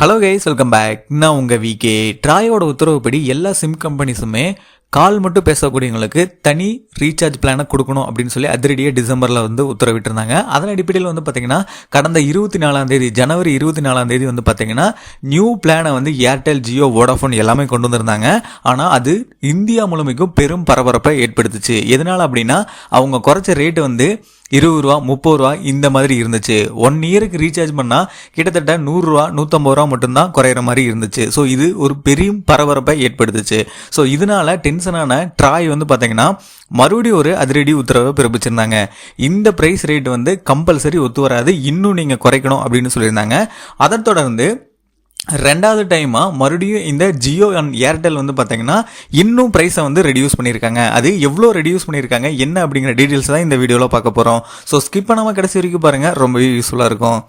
Hello guys, welcome back. நான் உங்கள் VK. ட்ராயோட உத்தரவுப்படி எல்லா சிம் கம்பெனிஸுமே கால் மட்டும் பேசக்கூடியவங்களுக்கு தனி ரீசார்ஜ் பிளானை கொடுக்கணும் அப்படின்னு சொல்லி அதிரடியாக டிசம்பரில் உத்தரவிட்டிருந்தாங்க. அதன் அடிப்படையில் பார்த்தீங்கன்னா கடந்த 24ஆம் தேதி ஜனவரி 24ஆம் தேதி பார்த்தீங்கன்னா நியூ பிளானை ஏர்டெல், ஜியோ, வோடாஃபோன் எல்லாமே கொண்டு வந்திருந்தாங்க. ஆனால் அது இந்தியா முழுமைக்கும் பெரும் பரபரப்பை ஏற்படுத்துச்சு. எதனால் அப்படின்னா அவங்க குறைச்ச ரேட்டு 20 ரூபா, 30 ரூபா இந்த மாதிரி இருந்துச்சு. 1 இயருக்கு ரீசார்ஜ் பண்ணால் கிட்டத்தட்ட 100 ரூபா, 150 ரூபா மட்டும்தான் குறையிற மாதிரி இருந்துச்சு. ஸோ இது ஒரு பெரிய பரபரப்பை ஏற்படுத்துச்சு. ஸோ இதனால டென்ஷனான ட்ராய் பார்த்தீங்கன்னா மறுபடியும் ஒரு அதிரடி உத்தரவை பிறப்பிச்சிருந்தாங்க. இந்த பிரைஸ் ரேட் கம்பல்சரி ஒத்து வராது, இன்னும் நீங்கள் குறைக்கணும் அப்படின்னு சொல்லியிருந்தாங்க. அதை தொடர்ந்து ரெண்டாவது டைமாக மறுபடியும் இந்த ஜியோ அண்ட் ஏர்டெல் பார்த்தீங்கன்னா இன்னும் ப்ரைஸை ரெடியூஸ் பண்ணியிருக்காங்க. அது எவ்வளோ ரெடியூஸ் பண்ணியிருக்காங்க என்ன அப்படிங்கிற டீட்டெயில்ஸ் தான் இந்த வீடியோவில் பார்க்க போகிறோம். ஸோ ஸ்கிப் பண்ணாமல் கடைசி வரைக்கும் பாருங்கள், ரொம்பவே யூஸ்ஃபுல்லாக இருக்கும்.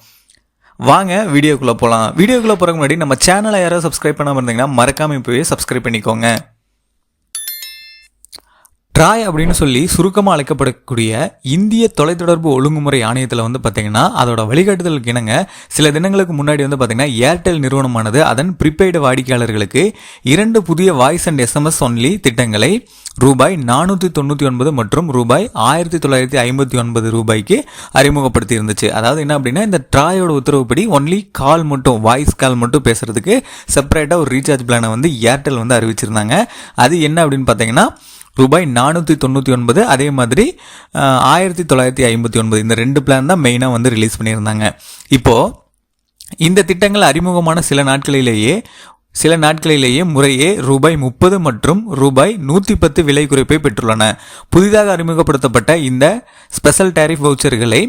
வாங்க வீடியோக்குள்ளே போகலாம். வீடியோக்குள்ளே போகிறதுக்கு முன்னாடி நம்ம சேனலை யாராவது சப்ஸ்கிரைப் பண்ணாமல் இருந்தீங்கன்னா மறக்காமல் இப்போவே சப்ஸ்கிரைப் பண்ணிக்கோங்க. ட்ராய் அப்படின்னு சொல்லி சுருக்கமாக அழைக்கப்படக்கூடிய இந்திய தொலைத்தொடர்பு ஒழுங்குமுறை ஆணையத்தில் பார்த்தீங்கன்னா அதோட வழிகாட்டுதலுக்கு இணங்க சில தினங்களுக்கு முன்னாடி பார்த்தீங்கன்னா ஏர்டெல் நிறுவனமானது அதன் ப்ரீபெய்டு வாடிக்கையாளர்களுக்கு 2 புதிய வாய்ஸ் அண்ட் எஸ்எம்எஸ் ஒன்லி திட்டங்களை ரூபாய் 499 மற்றும் ரூபாய் 1959 ரூபாய்க்கு அறிமுகப்படுத்தி இருந்துச்சு. அதாவது என்ன அப்படின்னா இந்த ட்ராயோட உத்தரவுப்படி ஒன்லி கால் மட்டும், வாய்ஸ் கால் மட்டும் பேசுறதுக்கு செப்பரேட்டாக ஒரு ரீசார்ஜ் பிளானை ஏர்டெல் அறிவிச்சிருந்தாங்க. அது என்ன அப்படின்னு பார்த்தீங்கன்னா ரூபாய் 499, அதே மாதிரி 1959 இந்த 2 பிளான் தான் மெயினாக ரிலீஸ் பண்ணியிருந்தாங்க. இப்போது இந்த திட்டங்கள் அறிமுகமான சில நாட்களிலேயே முறையே ரூபாய் 30 மற்றும் ரூபாய் 110 விலை குறைப்பை பெற்றுள்ளன. புதிதாக அறிமுகப்படுத்தப்பட்ட இந்த ஸ்பெஷல் டேரிஃப் வவுச்சர்களை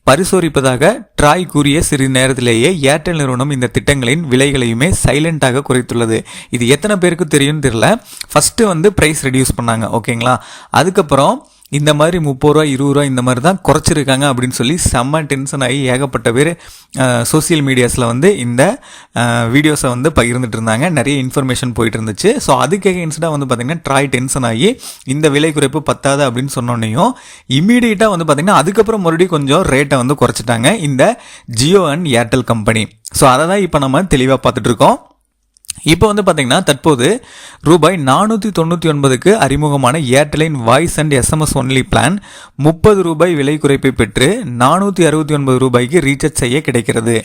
பரிசோதிப்பதாக ட்ராய் கூறிய சிறிது நேரத்திலேயே ஏர்டெல் நிறுவனம் இந்த திட்டங்களின் விலைகளையுமே சைலண்டாக குறைத்துள்ளது. இது எத்தனை பேருக்கு தெரியும்னு தெரியல. ஃபஸ்ட்டு ப்ரைஸ் ரெடியூஸ் பண்ணாங்க, ஓகேங்களா. அதுக்கப்புறம் இந்த மாதிரி 30 ரூபா, 20 ரூபா இந்த மாதிரி தான் குறைச்சிருக்காங்க அப்படின்னு சொல்லி செம்ம டென்ஷன் ஆகி ஏகப்பட்ட பேர் சோசியல் மீடியாஸில் இந்த வீடியோஸை பகிர்ந்துட்டு இருந்தாங்க. நிறைய இன்ஃபர்மேஷன் போயிட்டு இருந்துச்சு. ஸோ அதுக்கு எகென்ஸ்டாக பார்த்தீங்கன்னா ட்ராய் டென்ஷன் ஆகி இந்த விலை குறைப்பு பத்தாது அப்படின்னு சொன்னோன்னையும் இமீடியட்டாக பார்த்தீங்கன்னா அதுக்கப்புறம் மறுபடியும் கொஞ்சம் ரேட்டை குறைச்சிட்டாங்க இந்த Jio and Airtel company. So அதை தான் இப்போ நம்ம தெளிவாக பார்த்துட்டு இருக்கோம். இப்போ பார்த்தீங்கன்னா தற்போது ரூபாய் 499க்கு அறிமுகமான ஏர்டெலின் voice and SMS only plan 30 ரூபாய் விலை குறைப்பை பெற்று 469 ரூபாய்க்கு ரீசார்ஜ் செய்ய கிடைக்கிறது.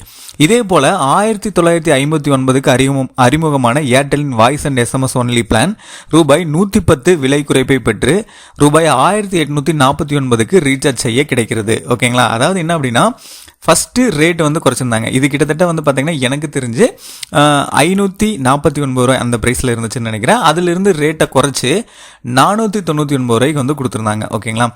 இதே போல 1959க்கு அறிமுகமான ஏர்டெலின் voice and SMS only plan ரூபாய் 110 விலை குறைப்பை பெற்று ரூபாய் 1849க்கு ரீசார்ஜ் செய்ய கிடைக்கிறது, ஓகேங்களா. அதாவது என்ன அப்படின்னா ஃபஸ்ட்டு ரேட் குறைச்சிருந்தாங்க. இது கிட்டத்தட்ட பார்த்தீங்கன்னா எனக்கு தெரிஞ்சு 549 ரூபாய் அந்த ப்ரைஸில் இருந்துச்சுன்னு நினைக்கிறேன். அதிலிருந்து ரேட்டை குறைச்சி 499 ரூபாய்க்கு கொடுத்துருந்தாங்க, ஓகேங்களா.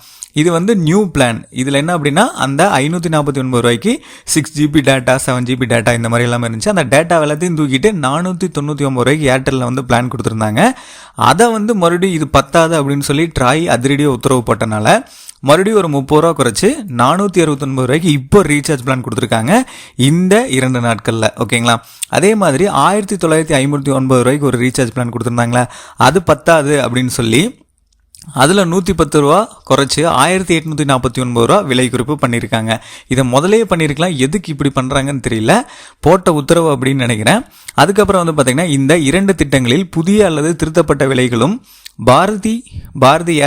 இது நியூ பிளான். இதில் என்ன அப்படின்னா அந்த 549 ரூபாய்க்கு 6 GB டேட்டா, 7 GB டேட்டா இந்த மாதிரி எல்லாமே இருந்துச்சு. அந்த டேட்டா எல்லாத்தையும் தூக்கிட்டு 499 ரூபாய்க்கு ஏர்டெல்லில் பிளான் கொடுத்துருந்தாங்க. அதை மறுபடியும் இது பத்தாது அப்படின்னு சொல்லி ட்ராய் அதிரடியாக உத்தரவு போட்டனால மறுபடியும் ஒரு 30 ரூபா குறைச்சி 469 ரூபாய்க்கு இப்போ ரீசார்ஜ் பிளான் கொடுத்துருக்காங்க இந்த 2 நாட்களில், ஓகேங்களா. அதே மாதிரி 1959 ரூபாய்க்கு ஒரு ரீசார்ஜ் பிளான் கொடுத்துருந்தாங்களா, அது பத்தாது அப்படின்னு சொல்லி அதில் 110 ரூபா குறைச்சி 1849 ரூபா விலை குறிப்பு பண்ணியிருக்காங்க. இதை முதலே பண்ணியிருக்கலாம், எதுக்கு இப்படி பண்ணுறாங்கன்னு தெரியல. போட்ட உத்தரவு அப்படின்னு நினைக்கிறேன். அதுக்கப்புறம் பார்த்தீங்கன்னா இந்த 2 திட்டங்களில் புதிய அல்லது திருத்தப்பட்ட விலைகளும் பாரதி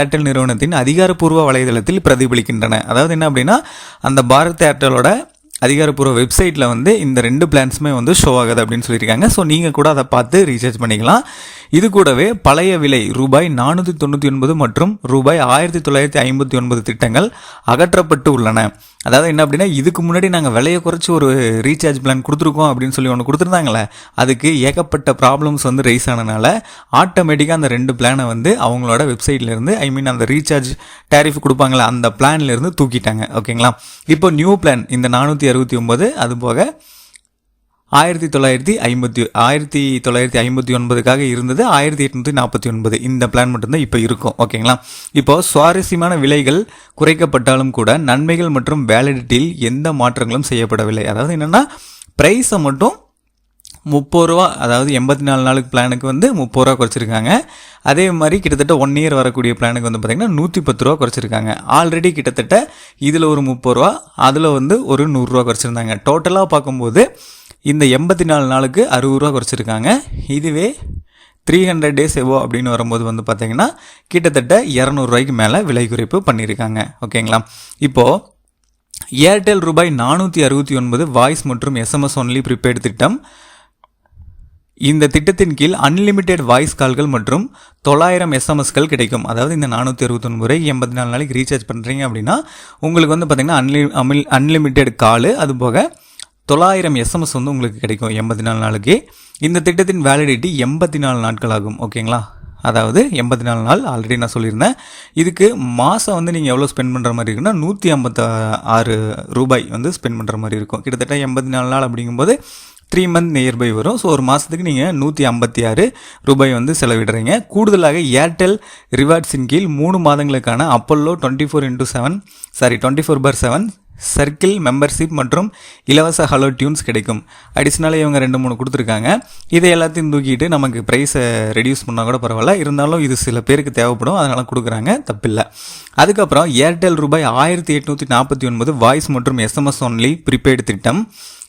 ஏர்டெல் நிறுவனத்தின் அதிகாரப்பூர்வ வலைதளத்தில் பிரதிபலிக்கின்றன. அதாவது என்ன அப்படின்னா அந்த பாரத் ஏர்டெலோட அதிகாரப்பூர்வ வெப்சைட்டில் இந்த 2 பிளான்ஸுமே ஷோ ஆகுது அப்படின்னு சொல்லியிருக்காங்க. ஸோ நீங்கள் கூட அதை பார்த்து ரீசார்ஜ் பண்ணிக்கலாம். இது கூடவே பழைய விலை ரூபாய் 499 மற்றும் ரூபாய் 1959 திட்டங்கள் அகற்றப்பட்டு உள்ளன. அதாவது என்ன அப்படின்னா இதுக்கு முன்னாடி நாங்கள் விலையை குறைச்சி ஒரு ரீசார்ஜ் பிளான் கொடுத்துருக்கோம் அப்படின்னு சொல்லி ஒன்று கொடுத்துருந்தாங்களே, அதுக்கு ஏகப்பட்ட ப்ராப்ளம்ஸ் ரைஸ் ஆனதுனால ஆட்டோமேட்டிக்காக அந்த 2 பிளானை அவங்களோட வெப்சைட்லேருந்து அந்த ரீசார்ஜ் டேரிஃப் கொடுப்பாங்களே அந்த பிளான்லேருந்து தூக்கிட்டாங்க, ஓகேங்களா. இப்போ நியூ பிளான் இந்த 469 அது போக 1959க்காக இருந்தது 1849 இந்த பிளான் மட்டும்தான் இப்போ இருக்கும், ஓகேங்களா. இப்போ சுவாரஸ்யமான விலைகள் குறைக்கப்பட்டாலும் கூட நன்மைகள் மற்றும் வேலிடிட்டியில் எந்த மாற்றங்களும் செய்யப்படவில்லை. அதாவது என்னென்னா ப்ரைஸை மட்டும் 30 ரூபா, அதாவது 84 நாளுக்கு பிளானுக்கு 30 ரூபா குறைச்சிருக்காங்க. அதே மாதிரி கிட்டத்தட்ட 1 இயர் வரக்கூடிய பிளானுக்கு பார்த்திங்கன்னா 110 ரூபா குறைச்சிருக்காங்க. ஆல்ரெடி கிட்டத்தட்ட இதில் ஒரு 30 ரூபா, அதில் ஒரு 100 ரூபா குறைச்சிருந்தாங்க. டோட்டலாக பார்க்கும்போது இந்த 84 நாளுக்கு 60 ரூபா குறைச்சிருக்காங்க. இதுவே 300 days எவோ அப்படின்னு வரும்போது வந்து பார்த்தீங்கன்னா கிட்டத்தட்ட 200 ரூபாய்க்கு மேலே விலை குறைப்பு பண்ணியிருக்காங்க. ஓகேங்களா. இப்போது ஏர்டெல் ரூபாய் 469 வாய்ஸ் மற்றும் SMS ஒன்லி ப்ரீபெய்டு திட்டம். இந்த திட்டத்தின் கீழ் அன்லிமிட்டெட் வாய்ஸ் கால்கள் மற்றும் 900 எஸ்எம்எஸ்கள் கிடைக்கும். அதாவது இந்த 469 ரூபாய்க்கு 84 நாளைக்கு ரீசார்ஜ் பண்ணுறீங்க அப்படின்னா உங்களுக்கு வந்து பார்த்திங்கன்னா அன்லிமிட்டெட் காலு, அது போக 900 எஸ்எம்எஸ் வந்து உங்களுக்கு கிடைக்கும் 84 நாளுக்கு. இந்த திட்டத்தின் வேலிடிட்டி 84 நாட்கள் ஆகும். ஓகேங்களா. அதாவது 84 நாள் ஆல்ரெடி நான் சொல்லியிருந்தேன். இதுக்கு மாதம் வந்து நீங்கள் எவ்வளோ ஸ்பெண்ட் பண்ணுற மாதிரி இருக்குன்னா 156 ரூபாய் வந்து ஸ்பெண்ட் பண்ணுற மாதிரி இருக்கும். கிட்டத்தட்ட 84 நாள் அப்படிங்கும்போது 3 மந்த் நியர்பை வரும். ஸோ ஒரு மாதத்துக்கு நீங்கள் 156 ரூபாய் வந்து செலவிடுறீங்க. கூடுதலாக ஏர்டெல் ரிவார்ட்ஸின் கீழ் 3 மாதங்களுக்கான அப்போலோ 24/7 சர்க்கிள் மெம்பர்ஷிப் மற்றும் இலவச ஹலோ டியூன்ஸ் கிடைக்கும். அடிஷ்னலாக இவங்க 2-3 கொடுத்துருக்காங்க. இதை எல்லாத்தையும் தூக்கிட்டு நமக்கு ப்ரைஸை ரெடியூஸ் பண்ணால் கூட பரவாயில்ல, இருந்தாலும் இது சில பேருக்கு தேவைப்படும், அதனால் கொடுக்குறாங்க, தப்பில்லை. அதுக்கப்புறம் ஏர்டெல் ரூபாய் 1849 வாய்ஸ் மற்றும் SMS ஒன்லி ப்ரீபெய்டு திட்டம்.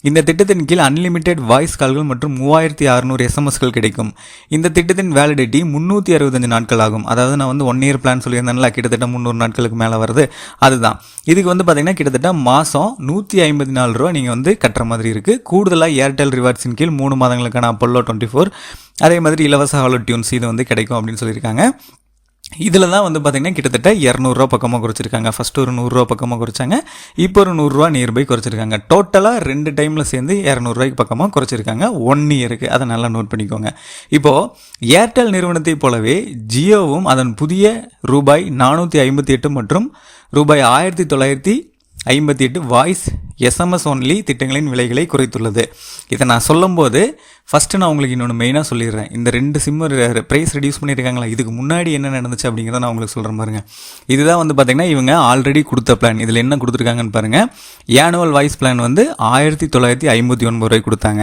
இந்த திட்டத்தின் கீழ் அன்லிமிட்டெட் வாய்ஸ் கால்கள் மற்றும் 3600 எஸ்எம்எஸ்கள் கிடைக்கும். இந்த திட்டத்தின் வேலிடிட்டி 365 நாட்கள் ஆகும். அதாவது நான் வந்து 1 இயர் பிளான் சொல்லியிருந்தேன்ல, கிட்டத்தட்ட 300 நாட்களுக்கு மேலே வருது, அதுதான். இதுக்கு வந்து பார்த்தீங்கன்னா கிட்டத்தட்ட மாதம் 154 ரூபா நீங்கள் வந்து கட்டுற மாதிரி இருக்குது. கூடுதலாக ஏர்டெல் ரிவார்ட்ஸின் கீழ் 3 மாதங்களுக்கான அப்போலோ 24 அதே மாதிரி இலவச ஹாலோ டியூன்ஸ் இது வந்து கிடைக்கும் அப்படின்னு சொல்லியிருக்காங்க. இதில் தான் வந்து பார்த்திங்கன்னா கிட்டத்தட்ட 200 ரூபா பக்கமாக குறைச்சிருக்காங்க. ஃபஸ்ட்டு ஒரு 100 ரூபா பக்கமாக குறைச்சாங்க, இப்போ ஒரு 100 ரூபா நியர்பை குறைச்சிருக்காங்க. டோட்டலாக 2 டைமில் சேர்ந்து 200 ரூபாய்க்கு பக்கமாக குறைச்சிருக்காங்க 1 இயருக்கு. அதை நல்லா நோட் பண்ணிக்கோங்க. இப்போது ஏர்டெல் நிறுவனத்தை போலவே ஜியோவும் அதன் புதிய ரூபாய் 458 மற்றும் ரூபாய் 1958 வாய்ஸ் SMS ஒன்லி திட்டங்களின் விலைகளை குறைத்துள்ளது. இதை நான் சொல்லும்போது ஃபஸ்ட்டு நான் உங்களுக்கு இன்னொன்று மெயினாக சொல்லிடுறேன். இந்த 2 சிம்மு ப்ரைஸ் ரெடியூஸ் பண்ணியிருக்காங்களா, இதுக்கு முன்னாடி என்ன நடந்துச்சு அப்படிங்கிறத நான் உங்களுக்கு சொல்கிறேன் பாருங்கள். இதுதான் வந்து பார்த்திங்கன்னா இவங்க ஆல்ரெடி கொடுத்த பிளான். இதில் என்ன கொடுத்துருக்காங்கன்னு பாருங்கள். ஆனுவல் வாய்ஸ் பிளான் வந்து 1959 ரூபாய் கொடுத்தாங்க.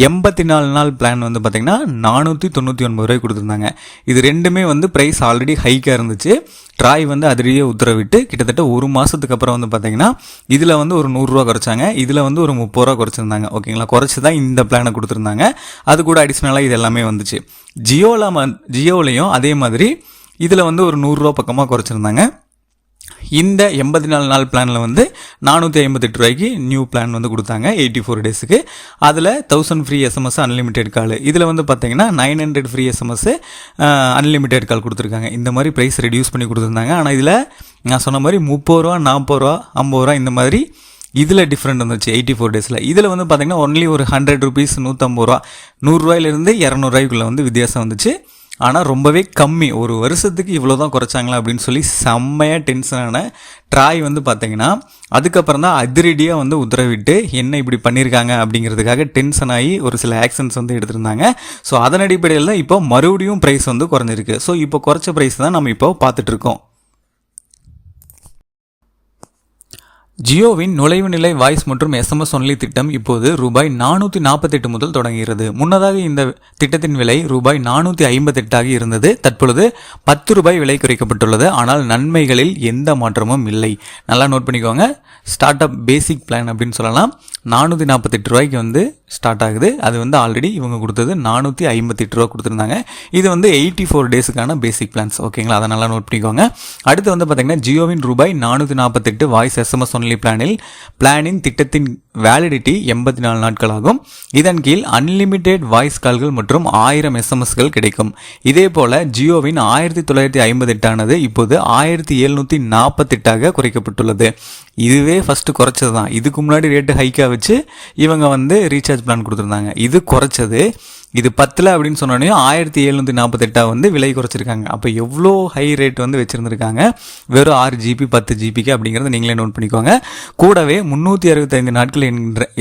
84 நாள் பிளான் வந்து பார்த்திங்கன்னா 499 ரூபாய் கொடுத்துருந்தாங்க. இது ரெண்டுமே வந்து ப்ரைஸ் ஆல்ரெடி ஹைக்காக இருந்துச்சு. ட்ராய் வந்து அதிலேயே உத்தரவிட்டு கிட்டத்தட்ட ஒரு மாதத்துக்கு அப்புறம் வந்து பார்த்திங்கன்னா இதில் வந்து ஒரு 100 ரூபா குறைச்சாங்க, இதில் வந்து ஒரு 30 ரூபா குறைச்சிருந்தாங்க. ஓகேங்களா. குறைச்சி தான் இந்த பிளானை கொடுத்துருந்தாங்க. அது கூட அடிஷ்னலாக இது எல்லாமே வந்துச்சு. ஜியோலையும் அதே மாதிரி இதில் வந்து ஒரு 100 ரூபா பக்கமாக குறைச்சிருந்தாங்க. இந்த 84 நாள் பிளானில் வந்து 458 ரூபாய்க்கு நியூ பிளான் வந்து கொடுத்தாங்க 84 டேஸுக்கு. அதில் 1000 ஃப்ரீ SMS அன்லிமிட்டெட் கால். இதில் வந்து பார்த்தீங்கன்னா 900 ஃப்ரீ SMS அன்லிமிட்டெட் கால் கொடுத்துருக்காங்க. இந்த மாதிரி ப்ரைஸ் ரெடியூஸ் பண்ணி கொடுத்துருந்தாங்க. ஆனால் இதில் நான் சொன்ன மாதிரி 30 ரூபா 40 ரூபா 50 ரூபா இந்த மாதிரி இதில் டிஃப்ரெண்ட் வந்துச்சு 84 டேஸில். இதில் வந்து பார்த்திங்கன்னா ஒன்லி ஒரு 100 ருபீஸ் 150 ரூபா 100 ரூபாயிலிருந்து 200 ரூபாய்க்குள்ளே வந்து வித்தியாசம் வந்துச்சு. ஆனால் ரொம்பவே கம்மி. ஒரு வருஷத்துக்கு இவ்வளோ தான் குறைச்சாங்களா அப்படின்னு சொல்லி செம்மையாக டென்ஷனான ட்ராய் வந்து பார்த்தீங்கன்னா அதுக்கப்புறம் தான் அதிரடியாக வந்து உத்தரவிட்டு என்ன இப்படி பண்ணியிருக்காங்க அப்படிங்கிறதுக்காக டென்ஷன் ஆகி ஒரு சில ஆக்ஷன்ஸ் வந்து எடுத்திருந்தாங்க. ஸோ அதன் அடிப்படையில் தான் இப்போ மறுபடியும் ப்ரைஸ் வந்து குறைஞ்சிருக்கு. ஸோ இப்போ குறைச்ச ப்ரைஸ் தான் நம்ம இப்போ பார்த்துட்ருக்கோம். ஜியோவின் நுழைவு நிலை வாய்ஸ் மற்றும் SMS ஒன்லி திட்டம் இப்போது ரூபாய் 448 முதல் தொடங்குகிறது. முன்னதாக இந்த திட்டத்தின் விலை ரூபாய் 458 இருந்தது. தற்பொழுது 10 ரூபாய் விலை குறைக்கப்பட்டுள்ளது. ஆனால் நன்மைகளில் எந்த மாற்றமும் இல்லை. நல்லா நோட் பண்ணிக்கோங்க. ஸ்டார்ட் அப் பேசிக் பிளான் அப்படின்னு சொல்லலாம். 448 ரூபாய்க்கு வந்து ஸ்டார்ட் ஆகுது. அது வந்து ஆல்ரெடி இவங்க கொடுத்தது 458 ரூபா கொடுத்துருந்தாங்க. இது வந்து 84 டேஸுக்கான பேசிக் பிளான்ஸ். ஓகேங்களா. அதை நல்லா நோட் பண்ணிக்கோங்க. அடுத்து வந்து பார்த்தீங்கன்னா ஜியோவின் ரூபாய் 448 வாய்ஸ் SMS ஒன்லி பிளானின் திட்டத்தின் வேலிடிட்டி 84 நாட்கள் ஆகும். இதன் கீழ் அன்லிமிட்டெட் வாய்ஸ் கால்கள் மற்றும் 1000 எஸ்எம்எஸ்கள் கிடைக்கும். இதே போல ஜியோவின் 1958 ஆனது இப்போது 1748 குறைக்கப்பட்டுள்ளது. இதுவே ஃபர்ஸ்ட் குறைச்சது தான். இதுக்கு முன்னாடி ரேட்டு ஹைக்காக வச்சு இவங்க வந்து ரீசார்ஜ் பிளான் கொடுத்துருந்தாங்க. இது குறைச்சது. இது 10 அப்படின்னு சொன்னோடனே 1748 வந்து விலை குறைச்சிருக்காங்க. அப்போ எவ்வளோ ஹை ரேட் வந்து வச்சுருந்துருக்காங்க வெறும் 6 GB 10 GBக்கு அப்படிங்கிறத நீங்களே நோட் பண்ணிக்கோங்க. கூடவே 365 நாட்கள்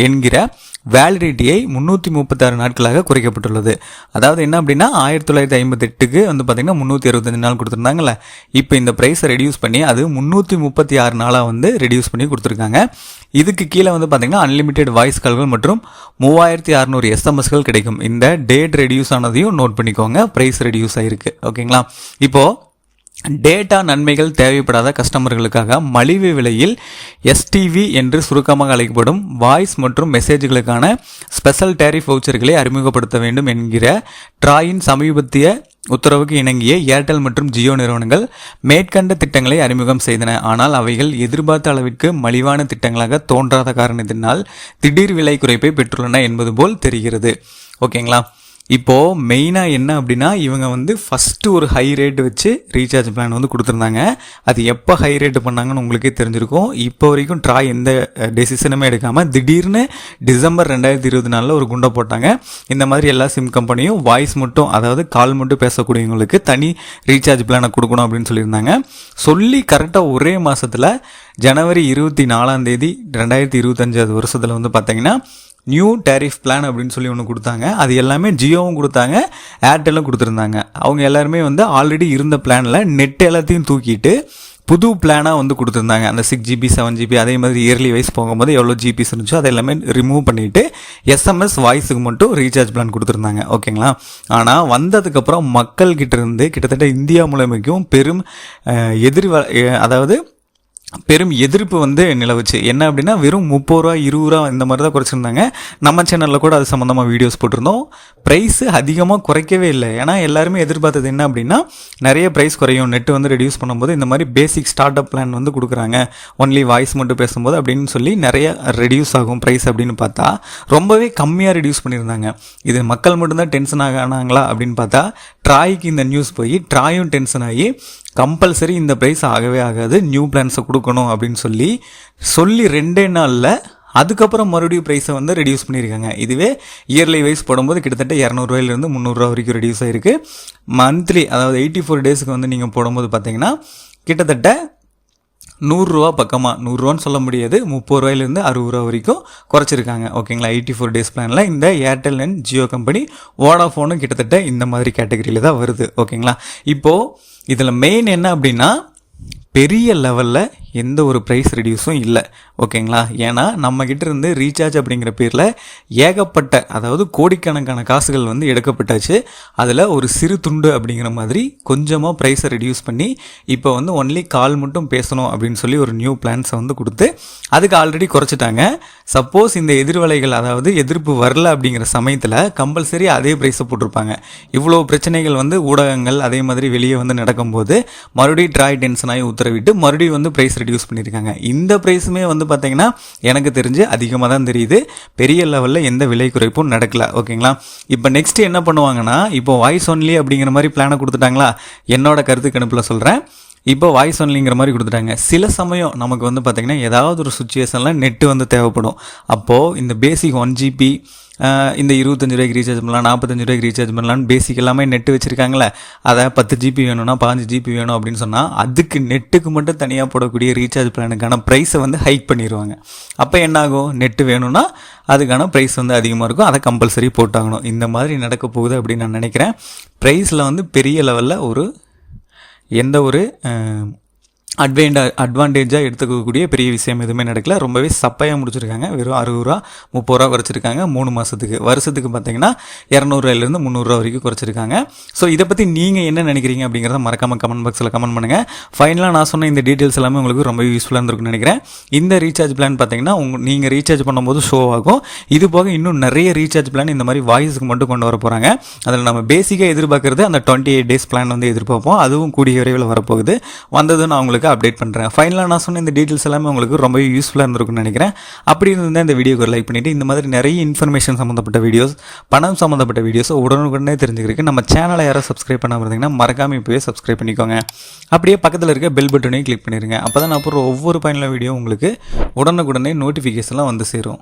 என்கிற வேலிடிட்டியை 336 நாட்களாக குறைக்கப்பட்டுள்ளது. அதாவது என்ன அப்படின்னா 1958க்கு வந்து பார்த்திங்கன்னா 365 நாள் கொடுத்துருந்தாங்கல்ல, இப்போ இந்த ப்ரைஸை ரெடியூஸ் பண்ணி அது 336 நாளாக வந்து ரெடியூஸ் பண்ணி கொடுத்துருக்காங்க. இதுக்கு கீழே வந்து பார்த்திங்கன்னா அன்லிமிட்டெட் வாய்ஸ் கால்கள் மற்றும் 3600 எஸ்எம்எஸ்கள் கிடைக்கும். இந்த டேட் ரெடியூஸ் ஆனதையும் நோட் பண்ணிக்கோங்க. ப்ரைஸ் ரெடியூஸ் ஆகிருக்கு. ஓகேங்களா. இப்போது டேட்டா நன்மைகள் தேவைப்படாத கஸ்டமர்களுக்காக மலிவு விலையில் எஸ்டிவி என்று சுருக்கமாக அழைக்கப்படும் வாய்ஸ் மற்றும் மெசேஜ்களுக்கான ஸ்பெஷல் டேரிஃப் வவுச்சர்களை அறிமுகப்படுத்த வேண்டும் என்கிற ட்ராயின் சமீபத்திய உத்தரவுக்கு இணங்கிய ஏர்டெல் மற்றும் ஜியோ நிறுவனங்கள் மேற்கண்ட திட்டங்களை அறிமுகம் செய்தன. ஆனால் அவைகள் எதிர்பார்த்த அளவிற்கு மலிவான திட்டங்களாக தோன்றாத காரணத்தினால் திடீர் விலை குறைப்பை பெற்றுள்ளன என்பது போல் தெரிகிறது. ஓகேங்களா. இப்போது மெயினாக என்ன அப்படின்னா இவங்க வந்து ஃபஸ்ட்டு ஒரு ஹை ரேட் வச்சு ரீசார்ஜ் பிளான் வந்து கொடுத்துருந்தாங்க. அது எப்போ ஹை ரேட் பண்ணாங்கன்னு உங்களுக்கே தெரிஞ்சிருக்கும். இப்போ வரைக்கும் ட்ராய் எந்த டெசிஷனுமே எடுக்காமல் திடீர்னு டிசம்பர் 2024 ஒரு குண்டை போட்டாங்க. இந்த மாதிரி எல்லா சிம் கம்பெனியும் வாய்ஸ் மட்டும், அதாவது கால் மட்டும் பேசக்கூடியவங்களுக்கு தனி ரீசார்ஜ் பிளானை கொடுக்கணும் அப்படின்னு சொல்லியிருந்தாங்க. சொல்லி கரெக்டாக ஒரே மாதத்தில் ஜனவரி 24 2025 வருஷத்தில் வந்து பார்த்தீங்கன்னா நியூ டேரிஃப் பிளான் அப்படின்னு சொல்லி ஒன்று கொடுத்தாங்க. அது எல்லாமே ஜியோவும் கொடுத்தாங்க, ஏர்டெல்லும் கொடுத்துருந்தாங்க. அவங்க எல்லாருமே வந்து ஆல்ரெடி இருந்த பிளானில் நெட் எல்லாத்தையும் தூக்கிட்டு புது பிளானாக வந்து கொடுத்துருந்தாங்க. அந்த 6GB 7GB அதே மாதிரி இயர்லி வைஸ் போகும்போது எவ்வளோ ஜிபிஸ் இருந்துச்சோ அதை எல்லாமே ரிமூவ் பண்ணிவிட்டு எஸ்எம்எஸ் வாய்ஸுக்கு மட்டும் ரீசார்ஜ் பிளான் கொடுத்துருந்தாங்க. ஓகேங்களா. ஆனால் வந்ததுக்கப்புறம் மக்கள்கிட்ட இருந்து கிட்டத்தட்ட இந்தியா முழுமைக்கும் பெரும் எதிர்ப்பு வந்து நிலவுச்சு. என்ன அப்படின்னா வெறும் 30 ரூபா 20 ரூபா இந்த மாதிரி தான் குறைச்சிருந்தாங்க. நம்ம சேனலில் கூட அது சம்மந்தமாக வீடியோஸ் போட்டிருந்தோம். ப்ரைஸு அதிகமாக குறைக்கவே இல்லை. ஏன்னா எல்லாருமே எதிர்பார்த்தது என்ன அப்படின்னா நிறைய ப்ரைஸ் குறையும், நெட்டு வந்து ரெடியூஸ் பண்ணும்போது இந்த மாதிரி பேசிக் ஸ்டார்ட் அப் பிளான் வந்து கொடுக்குறாங்க, ஒன்லி வாய்ஸ் மட்டும் பேசும்போது அப்படின்னு சொல்லி நிறைய ரெடியூஸ் ஆகும் ப்ரைஸ் அப்படின்னு பார்த்தா ரொம்பவே கம்மியாக ரெடியூஸ் பண்ணியிருந்தாங்க. இது மக்கள் மட்டும்தான் டென்ஷன் ஆனாங்களா அப்படின்னு பார்த்தா ட்ராய்க்கு இந்த நியூஸ் போய் ட்ராயும் டென்ஷன் ஆகி கம்பல்சரி இந்த ப்ரைஸ் ஆகவே ஆகாது, நியூ பிளான்ஸை கொடுக்கணும் அப்படின்னு சொல்லி 2 நாளில் அதுக்கப்புறம் மறுபடியும் ப்ரைஸை வந்து ரெடியூஸ் பண்ணியிருக்காங்க. இதுவே இயர்லி வைஸ் போடும்போது கிட்டத்தட்ட 200 ரூபாயிலிருந்து 300 ரூபா வரைக்கும் ரெடியூஸ் ஆகிருக்கு. மந்த்லி அதாவது 84 டேஸுக்கு வந்து நீங்கள் போடும்போது பார்த்தீங்கன்னா கிட்டத்தட்ட 100 ரூபா பக்கமாக, 100 ரூபான்னு சொல்ல முடியாது, 30 ரூபாயிலிருந்து 60 ரூபா வரைக்கும் குறைச்சிருக்காங்க. ஓகேங்களா. 84 டேஸ் பிளானில் இந்த ஏர்டெல் அண்ட் ஜியோ கம்பெனி, வோடாஃபோனும் கிட்டத்தட்ட இந்த மாதிரி கேட்டகரியில் தான் வருது. ஓகேங்களா. இப்போது இதில் மெயின் என்ன அப்படின்னா பெரிய லெவலில் எந்த ஒரு ப்ரைஸ் ரெடியூஸும் இல்லை. ஓகேங்களா. ஏன்னா நம்மக்கிட்ட இருந்து ரீசார்ஜ் அப்படிங்கிற பேரில் ஏகப்பட்ட, அதாவது கோடிக்கணக்கான காசுகள் வந்து எடுக்கப்பட்டாச்சு. அதில் ஒரு சிறு துண்டு அப்படிங்கிற மாதிரி கொஞ்சமாக ப்ரைஸை ரெடியூஸ் பண்ணி இப்போ வந்து ஒன்லி கால் மட்டும் பேசணும் அப்படின்னு சொல்லி ஒரு நியூ பிளான்ஸை வந்து கொடுத்து அதுக்கு ஆல்ரெடி குறைச்சிட்டாங்க. சப்போஸ் இந்த எதிர்வலைகள், அதாவது எதிர்ப்பு வரல அப்படிங்கிற சமயத்தில் கம்பல்சரி அதே ப்ரைஸை போட்டிருப்பாங்க. இவ்வளோ பிரச்சனைகள் வந்து ஊடகங்கள் அதே மாதிரி வெளியே வந்து நடக்கும்போது மறுபடியும் ட்ராய் டென்ஷனாகி உத்தரவிட்டு மறுபடியும் வந்து ப்ரைஸ் ரெடியூஸ் பண்ணியிருக்காங்க. இந்த ப்ரைஸுமே வந்து பார்த்தீங்கன்னா எனக்கு தெரிஞ்சு அதிகமாக தான் தெரியுது. பெரிய லெவலில் எந்த விலை குறைப்பும் நடக்கல. ஓகேங்களா. இப்போ நெக்ஸ்ட் என்ன பண்ணுவாங்கன்னா, இப்போ வாய்ஸ் ஒன்லி அப்படிங்கிற மாதிரி பிளானை கொடுத்துட்டாங்களா, என்னோட கருத்து கணிப்பில் சொல்கிறேன். இப்போ வாய்ஸ் ஒன்லிங்கிற மாதிரி கொடுத்துட்டாங்க. சில சமயம் நமக்கு வந்து பார்த்திங்கன்னா ஏதாவது ஒரு சுச்சுவேஷனில் நெட்டு வந்து தேவைப்படும். அப்போது இந்த பேசிக் 1GB இந்த 25 ரூபாய்க்கு ரீசார்ஜ் பண்ணலாம், 45 ரூபாய்க்கு ரீசார்ஜ் பண்ணலான்னு பேசிக் எல்லாமே நெட்டு வச்சுருக்காங்களே, அதை 10GB வேணும்னா 15GB வேணும் அப்படின்னு சொன்னால் அதுக்கு நெட்டுக்கு மட்டும் தனியாக போடக்கூடிய ரீசார்ஜ் பிளானுக்கான ப்ரைஸை வந்து ஹைக் பண்ணிடுவாங்க. அப்போ என்னாகும், நெட்டு வேணும்னா அதுக்கான ப்ரைஸ் வந்து அதிகமாக இருக்கும், அதை கம்பல்சரி போட்டாகணும். இந்த மாதிரி நடக்க போகுது அப்படின்னு நான் நினைக்கிறேன். ப்ரைஸில் வந்து பெரிய லெவலில் எந்த ஒரு அட்வான்டேஜாக எடுத்துக்கக்கூடிய பெரிய விஷயம் எதுவுமே நடக்கல. ரொம்பவே சப்பையாக முடிச்சிருக்காங்க. வெறும் 60 ரூபா 30 ரூபா குறைச்சிருக்காங்க 3 மாதத்துக்கு. வருஷத்துக்கு பார்த்தீங்கன்னா 200 ரூபாயிலிருந்து 300 ரூபா வரைக்கும் குறைச்சிருக்காங்க. ஸோ இதை பற்றி நீங்கள் என்ன நினைக்கிறீங்க அப்படிங்கிறத மறக்காமல் கமெண்ட் பாக்ஸில் கமெண்ட் பண்ணுங்கள். ஃபைனலாக நான் சொன்ன இந்த டீட்டெயில்ஸ் எல்லாமே உங்களுக்கு ரொம்ப யூஸ்ஃபுல்லாக இருந்திருக்குன்னு நினைக்கிறேன். இந்த ரீசார்ஜ் பிளான் பார்த்தீங்கன்னா நீங்கள் ரீசார்ஜ் பண்ணும்போது ஷோ ஆகும். இது போக இன்னும் நிறைய ரீசார்ஜ் பிளான் இந்த மாதிரி வாய்ஸுக்கு மட்டும் கொண்டு வர போகிறாங்க. அதில் நம்ம பேசிக்காக எதிர்பார்க்குறது அந்த 28 டேஸ் பிளான் வந்து எதிர்பார்ப்போம். அதுவும் கூடிய விரைவில் வரப்போகுது. வந்தது நான் உங்களுக்கு அப்டேட் பண்ணுறேன். ஃபைனலாக நான் சொன்ன இந்த டீட்டெயில்ஸ் எல்லாமே உங்களுக்கு ரொம்ப யூஸ்ஃபுல்லாக இருந்திருக்குன்னு நினைக்கிறேன். அப்படி இருந்தால் இந்த வீடியோக்கு லைக் பண்ணிவிட்டு இந்த மாதிரி நிறைய இன்ஃபர்மேஷன் சம்மந்தப்பட்ட வீடியோஸ், பணம் சம்மந்தப்பட்ட வீடியோஸை உடனுக்குடனே தெரிஞ்சுக்கிறதுக்கு நம்ம சேனலை யாரும் சப்ஸ்கிரைப் பண்ணாமல் இருந்தீங்கன்னா மறக்காமல் இப்போவே சப்ஸ்கிரைப் பண்ணிக்கோங்க. அப்படியே பக்கத்தில் இருக்க பெல் பட்டனையும் கிளிக் பண்ணிடுங்க. அப்போ தான் நான் அப்புறம் ஒவ்வொரு பயனுள்ள வீடியோ உங்களுக்கு உடனுக்குடனே நோட்டிஃபிகேஷன்லாம் வந்து சேரும்.